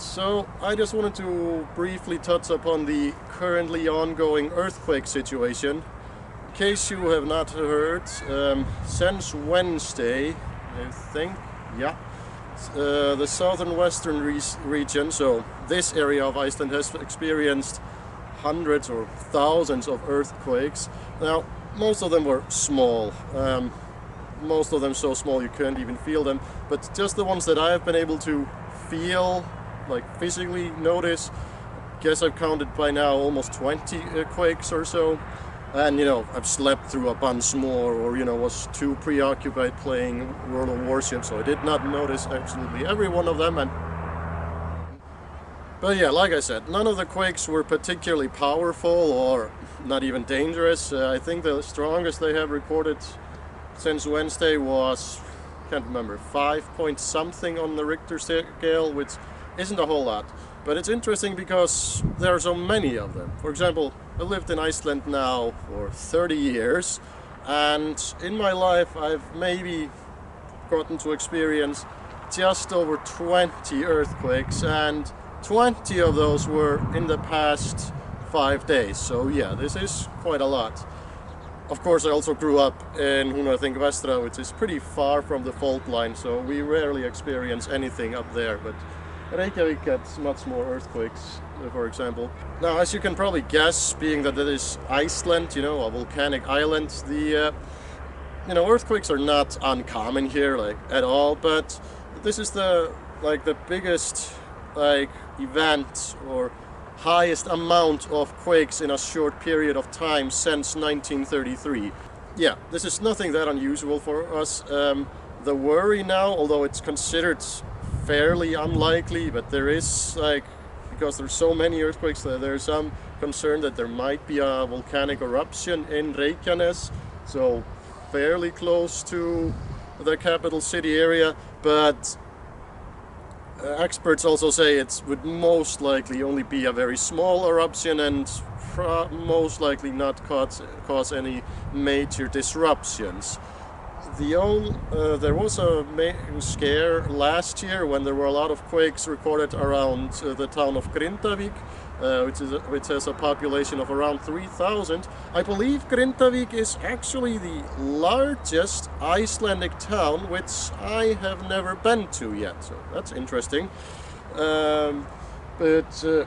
so I just wanted to briefly touch upon the currently ongoing earthquake situation. In case you have not heard, since Wednesday, I think, yeah, the South-Western region, so this area of Iceland, has experienced hundreds or thousands of earthquakes. Now, most of them were small, most of them so small you can't even feel them, but just the ones that I have been able to feel, like physically notice, guess I've counted by now almost 20 quakes or so. And I've slept through a bunch more, or was too preoccupied playing World of Warships, so I did not notice absolutely every one of them. But yeah, like I said, none of the quakes were particularly powerful or not even dangerous. I think the strongest they have recorded since Wednesday was, can't remember, 5 point something on the Richter scale, which isn't a whole lot. But it's interesting because there are so many of them. For example, I lived in Iceland now for 30 years, and in my life I've maybe gotten to experience just over 20 earthquakes, and 20 of those were in the past 5 days. So yeah, this is quite a lot. Of course, I also grew up in Vestra, which is pretty far from the fault line, so we rarely experience anything up there. But Reykjavik gets much more earthquakes, for example. Now, as you can probably guess, being that it is Iceland, a volcanic island, the earthquakes are not uncommon here, at all. But this is the biggest event or highest amount of quakes in a short period of time since 1933. Yeah, this is nothing that unusual for us. The worry now, although it's considered fairly unlikely, but there is, because there's so many earthquakes, there's some concern that there might be a volcanic eruption in Reykjanes, so fairly close to the capital city area. But experts also say it would most likely only be a very small eruption and most likely not cause any major disruptions. There was a scare last year when there were a lot of quakes recorded around the town of Grindavik, which has a population of around 3,000. I believe Grindavik is actually the largest Icelandic town, which I have never been to yet, so that's interesting. But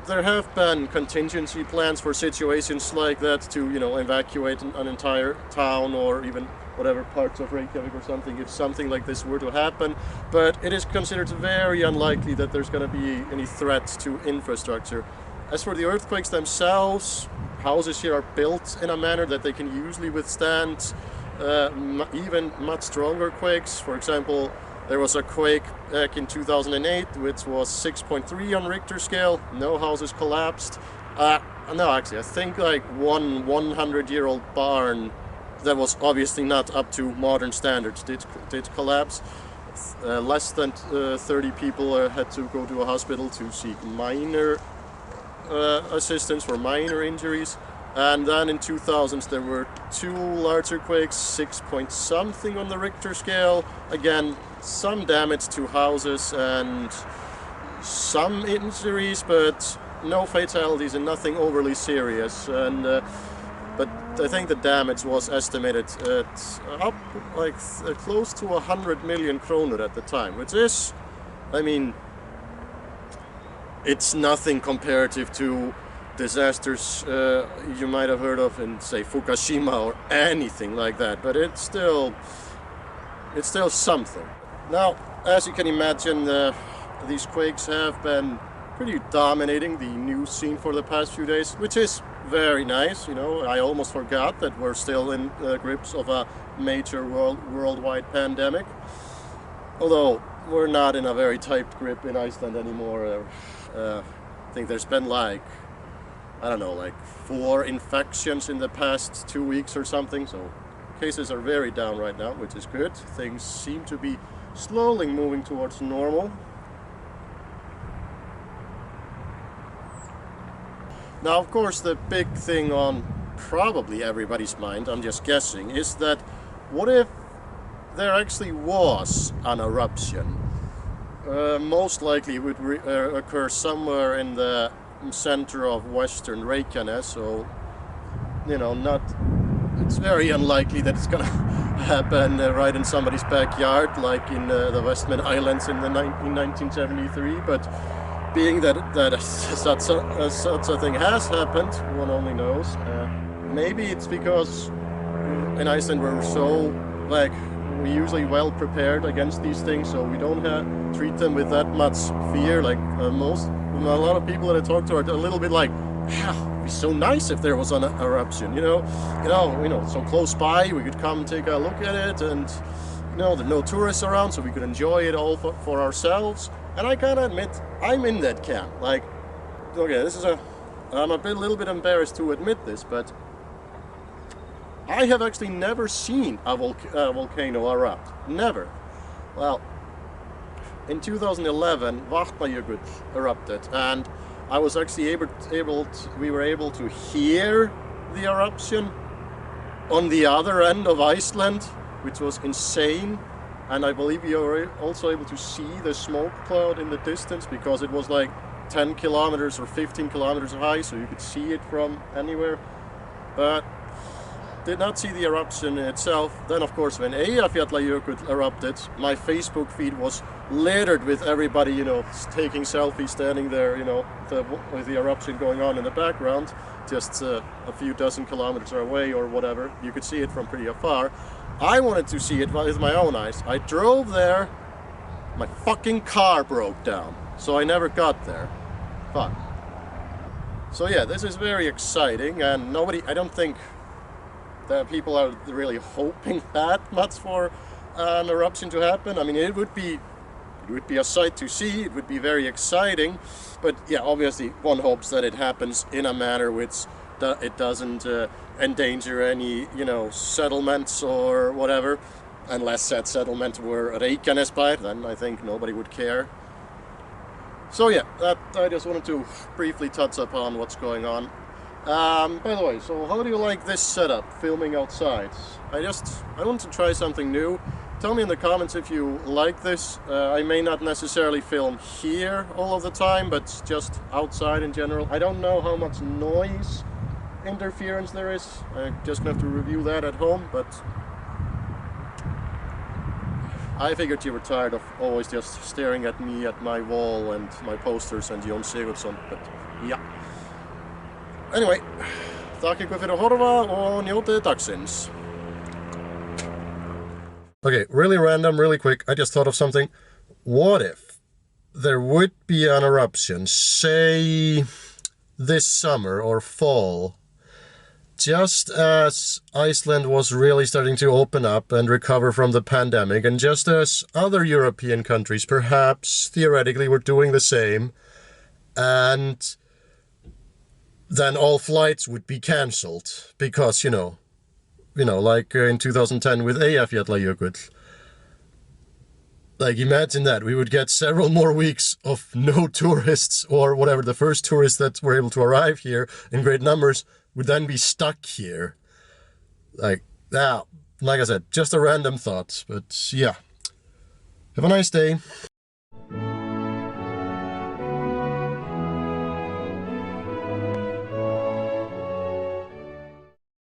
there have been contingency plans for situations like that to, evacuate an entire town or even whatever parts of Reykjavik or something if something like this were to happen. But it is considered very unlikely that there's going to be any threats to infrastructure. As for the earthquakes themselves, houses here are built in a manner that they can usually withstand even much stronger quakes. For example, there was a quake back in 2008, which was 6.3 on Richter scale. No houses collapsed. No, actually, I think one 100-year-old barn that was obviously not up to modern standards did collapse. Less than 30 people had to go to a hospital to seek minor assistance for minor injuries. And then in 2000s there were 2 larger quakes, 6 point something on the Richter scale. Again, some damage to houses and some injuries, but no fatalities and nothing overly serious. And but I think the damage was estimated at up close to 100 million kroner at the time, which is, it's nothing comparative to disasters you might have heard of in, say, Fukushima or anything like that, but it's still something. Now, as you can imagine, these quakes have been pretty dominating the news scene for the past few days, which is very nice. I almost forgot that we're still in the grips of a major worldwide pandemic, although we're not in a very tight grip in Iceland anymore. I think there's been 4 infections in the past 2 weeks or something, so cases are very down right now, which is good. Things seem to be slowly moving towards normal. Now, of course, the big thing on probably everybody's mind, I'm just guessing, is that what if there actually was an eruption? most likely it would occur somewhere in the center of western Reykjanes, so, you know, it's very unlikely that it's gonna happen right in somebody's backyard, like in the Westman Islands in 1973, but being that such a thing has happened, one only knows. Maybe it's because in Iceland we're so, like, we're usually well prepared against these things, so we don't treat them with that much fear. Like a lot of people that I talk to are a little bit like, yeah, it'd be so nice if there was an eruption, you know, so close by, we could come and take a look at it, and you know, there's no tourists around, so we could enjoy it all for ourselves. And I gotta admit, I'm in that camp. Like, okay, I'm a little bit embarrassed to admit this, but I have actually never seen a volcano erupt. Never. Well, in 2011, Vatnajökull erupted, and I was actually we were able to hear the eruption on the other end of Iceland, which was insane. And I believe we were also able to see the smoke cloud in the distance, because it was like 10 kilometers or 15 kilometers high, so you could see it from anywhere. But did not see the eruption itself. Then of course when Eyjafjallajökull erupted, my Facebook feed was littered with everybody, you know, taking selfies, standing there, you know, with the eruption going on in the background, just a few dozen kilometers away or whatever. You could see it from pretty far. I wanted to see it with my own eyes. I drove there, my fucking car broke down, so I never got there. Fuck. So yeah, this is very exciting, and I don't think that people are really hoping that much for an eruption to happen. I mean, it would be a sight to see, it would be very exciting, but yeah, obviously one hopes that it happens in a manner which it doesn't endanger any, you know, settlements or whatever. Unless that settlement were Reykjanes, then I think nobody would care. So yeah, I just wanted to briefly touch upon what's going on. By the way, so how do you like this setup, filming outside? I want to try something new. Tell me in the comments if you like this. I may not necessarily film here all of the time, but just outside in general. I don't know how much noise interference there is. I just have to review that at home, but I figured you were tired of always just staring at me at my wall and my posters and Jón Sigurðsson, but yeah. Anyway, takk ykkur fyrir að horfa og njótið dagsins. Okay, really random, really quick, I just thought of something. What if there would be an eruption, say this summer or fall, just as Iceland was really starting to open up and recover from the pandemic, and just as other European countries perhaps theoretically were doing the same, and then all flights would be cancelled because, you know, like in 2010 with Eyjafjallajökull. Like, imagine that. We would get several more weeks of no tourists, or whatever, the first tourists that were able to arrive here in great numbers would then be stuck here. Like, now, like I said, just a random thought, but yeah. Have a nice day.